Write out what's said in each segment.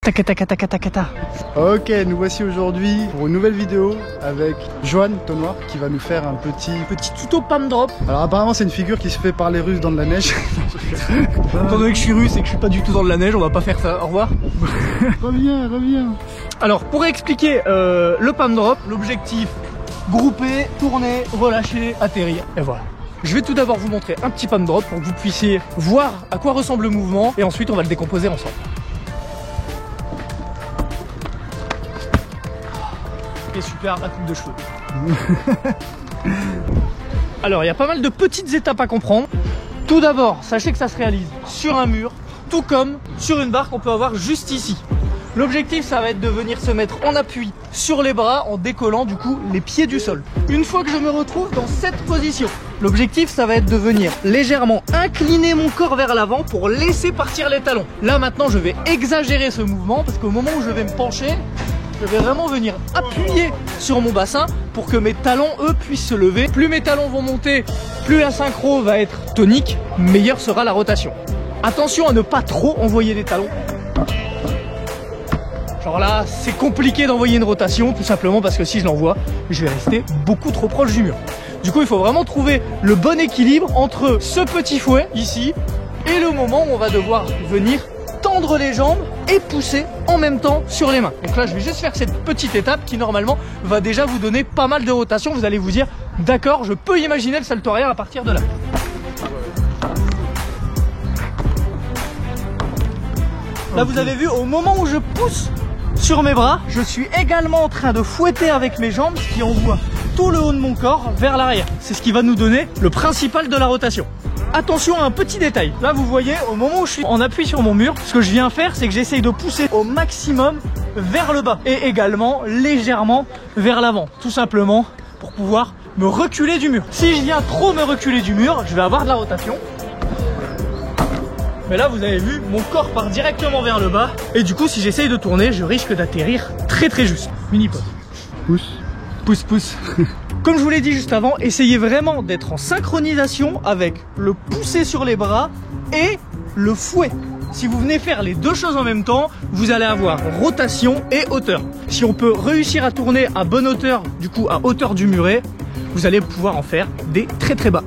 Takata. Ok, nous voici aujourd'hui pour une nouvelle vidéo avec Johan Tonnoir qui va nous faire un petit tuto pam drop. Alors apparemment c'est une figure qui se fait par les Russes dans de la neige. Étant donné que je suis russe et que je suis pas du tout dans de la neige, on va pas faire ça. Au revoir. Reviens. Alors pour expliquer le pam drop, l'objectif grouper, tourner, relâcher, atterrir et voilà. Je vais tout d'abord vous montrer un petit pam drop pour que vous puissiez voir à quoi ressemble le mouvement et ensuite on va le décomposer ensemble. Et super, la coupe de cheveux. Alors il y a pas mal de petites étapes à comprendre. Tout d'abord, sachez que ça se réalise sur un mur, tout comme sur une barre qu'on peut avoir juste ici. L'objectif, ça va être de venir se mettre en appui sur les bras en décollant du coup les pieds du sol. Une fois que je me retrouve dans cette position, l'objectif, ça va être de venir légèrement incliner mon corps vers l'avant pour laisser partir les talons. Là maintenant, je vais exagérer ce mouvement parce qu'au moment où je vais me pencher, je vais vraiment venir appuyer sur mon bassin pour que mes talons, eux, puissent se lever. Plus mes talons vont monter, plus la synchro va être tonique, meilleure sera la rotation. Attention à ne pas trop envoyer les talons. Genre là, c'est compliqué d'envoyer une rotation, tout simplement parce que si je l'envoie, je vais rester beaucoup trop proche du mur. Du coup, il faut vraiment trouver le bon équilibre entre ce petit fouet, ici, et le moment où on va devoir venir tendre les jambes et pousser en même temps sur les mains. Donc là je vais juste faire cette petite étape qui normalement va déjà vous donner pas mal de rotation. Vous allez vous dire d'accord, je peux imaginer le salto arrière à partir de là. Là vous avez vu, au moment où je pousse sur mes bras, je suis également en train de fouetter avec mes jambes, ce qui envoie tout le haut de mon corps vers l'arrière. C'est ce qui va nous donner le principal de la rotation. Attention à un petit détail, là vous voyez au moment où je suis en appui sur mon mur, ce que je viens faire c'est que j'essaye de pousser au maximum vers le bas et également légèrement vers l'avant, tout simplement pour pouvoir me reculer du mur. Si je viens trop me reculer du mur, je vais avoir de la rotation. Mais là vous avez vu, mon corps part directement vers le bas et du coup si j'essaye de tourner, je risque d'atterrir très juste. Mini pause. Pousse. Comme je vous l'ai dit juste avant, essayez vraiment d'être en synchronisation avec le pousser sur les bras et le fouet. Si vous venez faire les deux choses en même temps, vous allez avoir rotation et hauteur. Si on peut réussir à tourner à bonne hauteur, du coup à hauteur du muret, vous allez pouvoir en faire des très bas.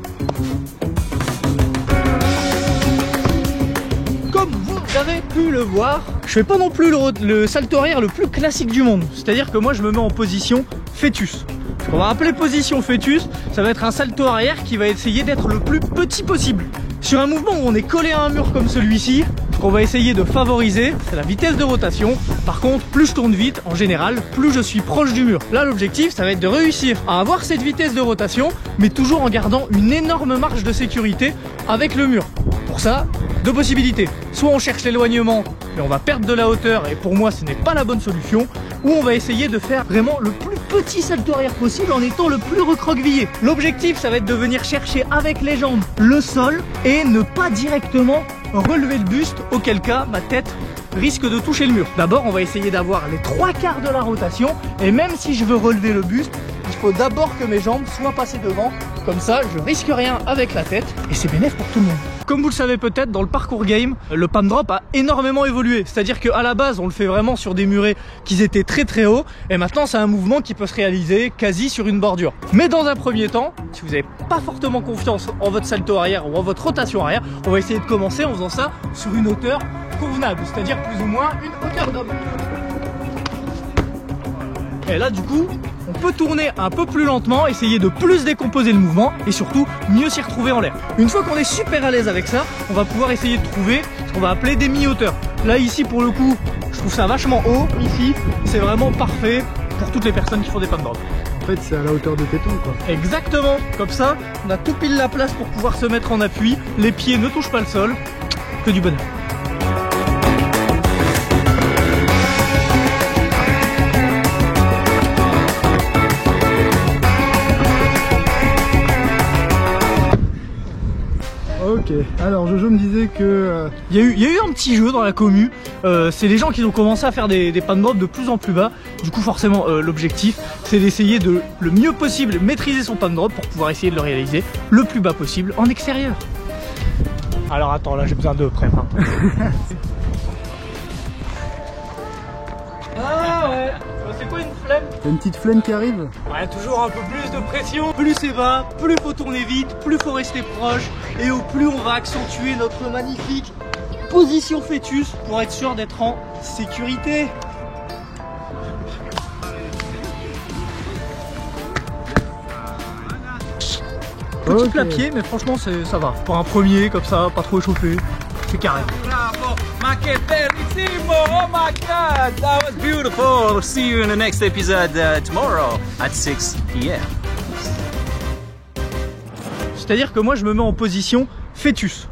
Comme vous avez pu le voir, je fais pas non plus le salto arrière le plus classique du monde. C'est-à-dire que moi je me mets en position fœtus. Ce qu'on va appeler position fœtus, ça va être un salto arrière qui va essayer d'être le plus petit possible. Sur un mouvement où on est collé à un mur comme celui-ci, ce qu'on va essayer de favoriser, c'est la vitesse de rotation. Par contre, plus je tourne vite, en général, plus je suis proche du mur. Là, l'objectif, ça va être de réussir à avoir cette vitesse de rotation, mais toujours en gardant une énorme marge de sécurité avec le mur. Pour ça, deux possibilités. Soit on cherche l'éloignement, mais on va perdre de la hauteur, et pour moi, ce n'est pas la bonne solution. Ou on va essayer de faire vraiment le plus petit salto arrière possible en étant le plus recroquevillé. L'objectif, ça va être de venir chercher avec les jambes le sol et ne pas directement relever le buste, auquel cas ma tête risque de toucher le mur. D'abord, on va essayer d'avoir les 3/4 de la rotation et même si je veux relever le buste, il faut d'abord que mes jambes soient passées devant. Comme ça, je risque rien avec la tête et c'est bénéfique pour tout le monde. Comme vous le savez peut-être, dans le parcours game, le pam drop a énormément évolué. C'est-à-dire qu'à la base, on le fait vraiment sur des murets qui étaient très hauts. Et maintenant, c'est un mouvement qui peut se réaliser quasi sur une bordure. Mais dans un premier temps, si vous n'avez pas fortement confiance en votre salto arrière ou en votre rotation arrière, on va essayer de commencer en faisant ça sur une hauteur convenable. C'est-à-dire plus ou moins une hauteur d'homme. Et là, du coup, on peut tourner un peu plus lentement, essayer de plus décomposer le mouvement et surtout mieux s'y retrouver en l'air. Une fois qu'on est super à l'aise avec ça, on va pouvoir essayer de trouver ce qu'on va appeler des mi-hauteurs. Là, ici, pour le coup, je trouve ça vachement haut. Ici, c'est vraiment parfait pour toutes les personnes qui font des pam drop. En fait, c'est à la hauteur de téton, quoi. Exactement. Comme ça, on a tout pile la place pour pouvoir se mettre en appui. Les pieds ne touchent pas le sol. Que du bonheur. Ok, alors Jojo me disait que... Il y a eu un petit jeu dans la commu, c'est les gens qui ont commencé à faire des pam drop de plus en plus bas. Du coup forcément l'objectif c'est d'essayer de le mieux possible maîtriser son pam drop pour pouvoir essayer de le réaliser le plus bas possible en extérieur. Alors attends, là j'ai besoin de prep. Ah ouais. C'est quoi une flemme? T'as une petite flemme qui arrive? Ouais, toujours un peu plus de pression. Plus c'est bas, plus faut tourner vite, plus faut rester proche. Et au plus on va accentuer notre magnifique position fœtus pour être sûr d'être en sécurité. Petit plat pied, mais franchement ça va. Pour un premier comme ça, pas trop échauffé, c'est carré. Bravo, ma che bellissimo! Oh my God, that was beautiful. See you in the next episode tomorrow at 6 p.m. C'est-à-dire que moi je me mets en position fœtus.